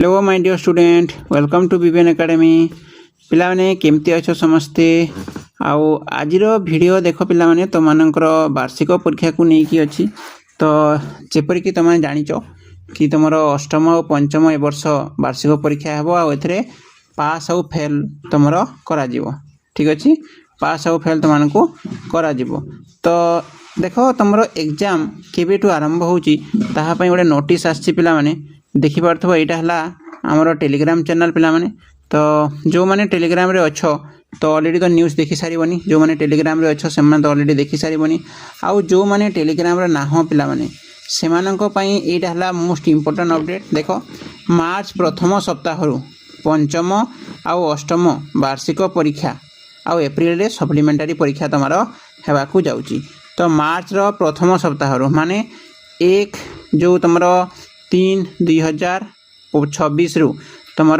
Hello my dear student welcome to BBN academy. पिलाने केमती अच्छो समस्ते आउ आजिर वीडियो देख पिलाने तुम मानकर वार्षिक परीक्षा को लेकिन अच्छी तो जेपरिक तुम जाच कि तुम अष्टम और पंचम ए वर्ष वार्षिक परीक्षा हे आउ पास आउ फेल तुम करा ठीक अच्छे पास आउ फेल तुमको करा तो देख तुम एग्जाम केबेठू आरंभ होची गोटे नोटिस आसी पिलाने देखिपार यहाँ आमर टेलीग्राम चैनल पिला माने तो जो मैंने टेलीग्राम रे अच्छो तो ऑलरेडी तो न्यूज़ देखी सारिबनी जो मैंने टेलीग्राम रे अच्छो से तो ऑलरेडी देखी सारिबनी आउ जो मैंने टेलीग्राम रे ना हो पिला माने सेमानंको पई एटा हला मोस्ट इंपोर्टेंट अपडेट। देखो मार्च प्रथम सप्ताह पंचम आउ अष्टम वार्षिक परीक्षा आउ एप्रिल रे सप्लीमेंटारी परीक्षा तुमार हेबाकू जाउची। तो मार्च रो प्रथम सप्ताह माने एक जो तुमर 3/2026 रु तुम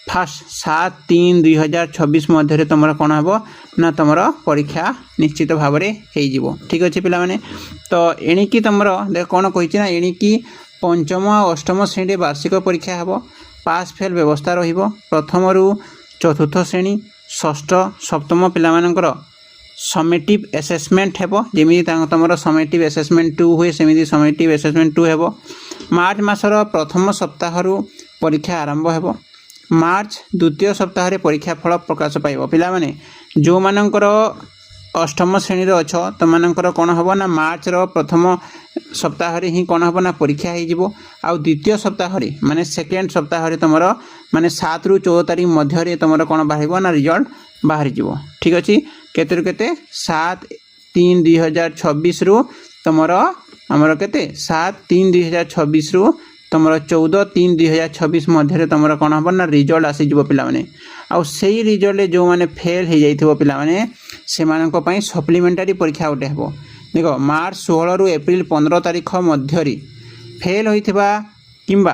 फास्ट 7/3/2026 मध्य तुम कौन हम ना तुम परीक्षा निश्चित भाव में हो ठीक अच्छे पिलाने। तो एणिकी तुम देख कौन कही ना एणिकी पंचम अष्टम श्रेणी वार्षिक परीक्षा हे पास फेल व्यवस्था रथम रु चतुर्थ श्रेणी षष्ठ सप्तम पिलामानंकर समेटिव एसेसमेंट हेबो जेमिति तुम समेटिव एसेसमेंट 2 हुए सेमिति समेटिव एसेसमेंट 2 हेबो। मार्च मासर प्रथम सप्ताह परीक्षा आरंभ हेबो। मार्च द्वितीय सप्ताह रे परीक्षा फल प्रकाश पाइबो। पिला माने जो मानकर अष्टम श्रेणी रे अछ तमानकर कोन हेबो ना मार्च रो प्रथम सप्ताह रे ही कोन हेबो ना परीक्षा हे जिवो आ द्वितीय सप्ताह रे माने सेकेंड सप्ताह रे तुमरो माने 7 रु 14 तारिख मध्य रे तुमरो कोन बाहिबो ना रिजल्ट बाहरी जिवो ठीक अछि। केते 7/3/2026 रु तुमरो आमर केते 7/3/2026 रु तुम 14/3/2026 मध्य तुम कौन हम ना रिजल्ट आसी पिलाने आउ सेही रिजल्ट जो मैंने फेल हो जाइथिबो पिलाने सेमानंको पई सप्लीमेंटारी परीक्षा गोटे हेबो। देखो मार्च 16 रु एप्रिल 15 तारिख मध्य फेल होइथिबा किंबा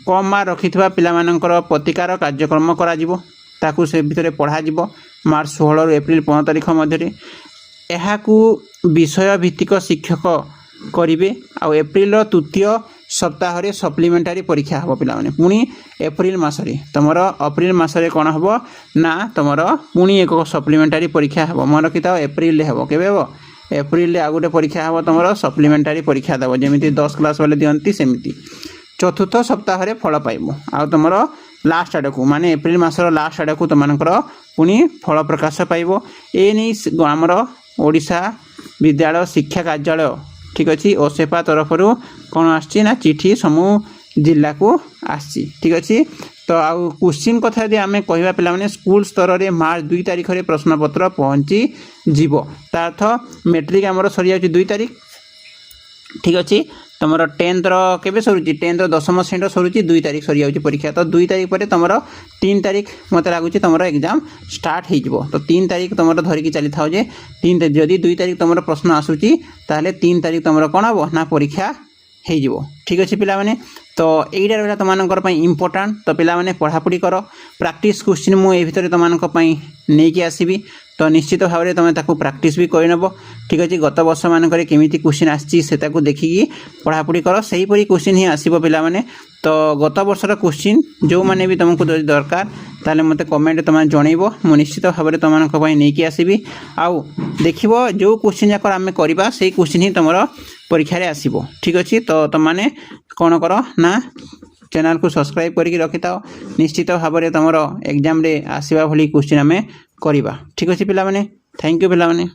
कम मार्क रखिथिबा पिलामानंकर प्रतिकार कार्यक्रम करा जिवो ताकू से भितरे पढ़ा जिवो मार्च 16 रु एप्रिल 15 तारिख मध्य एहाकू विषय भित्तिक शिक्षक करिवे आ एप्रिल तृतीय सप्ताह रे सप्लीमेंटारी परीक्षा हम पिलाने पुणी एप्रिल मसरे तुम अप्रिल मसरे कौन हम ना तुम पुणी एक सप्लीमेंटारी परीक्षा हम मन रखिथा एप्रिल हम केबे हम एप्रिल आ गोटे परीक्षा हम तुम सप्लीमेंटारी परीक्षा देव जमी 10 क्लास वाले दिखती सेमती चतुर्थ सप्ताह रे फल पाइबो आ तुम लास्ट आड़ को माने एप्रिल मसर लास्ट आड़ को तुमकर पुणी फल प्रकाश पाइबो। ए नहीं आमर ओडिशा विद्यालय शिक्षा कार्यालय ठीक अच्छे ओसेपा तरफ कौन आसी ना चिठी समूह जिला को आसी ठीक अच्छे। तो आउ क्वेश्चन कथा यदि आम कह पे स्कूल स्तर में मार्च 2 तारिख रे प्रश्नपत्र पहुँची जीव तार्थ मेट्रिक आमर सरी जाऊँ 2 तारिख ठीक अच्छे। तुम 10th केबे सरुची 10th 10th श्रेणी सरुची 2 तारिख सरी जाऊँ परीक्षा। तो 2 तारिख पर तुम 3 तारिख मत लगुच तुम एग्जाम स्टार्ट हो तो 3 तारिख तुम धरिकी चली था जे 3 जदि 2 तारिख तुम प्रश्न आसूची ताहले 3 तारिख तुम कौन हम ना परीक्षा हो ठीक अच्छे पिलाने। तो यहीटा रहा तुम इम्पोर्टाट तो पिलाने पढ़ापढ़ी कर प्रैक्टिस क्वेश्चन मुझे भितर तुमको नहीं आसबि तो निश्चित भाव में तुम ताकू प्रैक्टिस भी करनब ठीक अच्छे। गत वर्ष मानक केमिति क्वेश्चन आसी देखिकी पढ़ापढ़ी कर सहीपरी क्वेश्चन ही आसब पिलाने। तो गत वर्षर क्वेश्चन जो मैंने भी तुमको दरकार ताले मते कमेंट तुम जनइब मु निश्चित भाव में तुमको नहीं आसबि आउ देख जो क्वेश्चन जाकर आम करवा से क्वेश्चन ही तुम परीक्षा रे आसीबो ठीक अच्छे। तो तुमने कौन कर ना चैनल को सब्सक्राइब करके रखि था निश्चित भाव में तुम एग्जाम रे आसवा भली क्वेश्चन आम करवा ठीक अच्छे पिलाने। थैंक यू पिलाने।